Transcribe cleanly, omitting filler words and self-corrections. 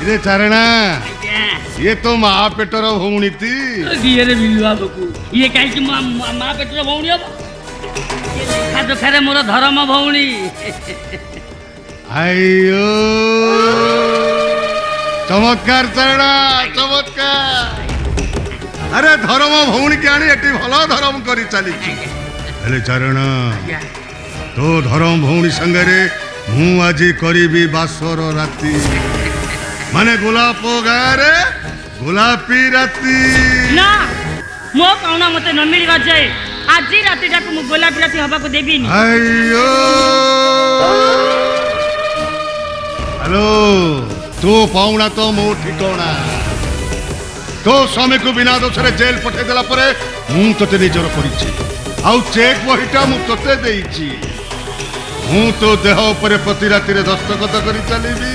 इरे चारणा ये तो माँ पेटर भौणी थी ये रे बिलुआ बकू ये कहीं माँ पेटर भौणी हम ये देखा तो खरे मोर धर्म भौणी आयो चमत्कार चारणा चमत्कार अरे धर्म भौणी के आनी एटी भला धर्म करी चली हेले चारणा तो धर्म भौणी संगरे मु आज करीबी बासर राती माने गोलाप गारे गोलापी राती ना मो पाउना मते न मिलवा जाए आज राती टाको मु गोलापी राती हबा को देबी नी आयो हेलो तो पाउना तो मो ठिकाना तो स्वामी को बिना दोषरे जेल पठे देला परे मु तते निजर करिछि आउ चेक बहिटा मु तते देइछि मु तो देह उपरे प्रति राती रे दस्तखत करी चलीबी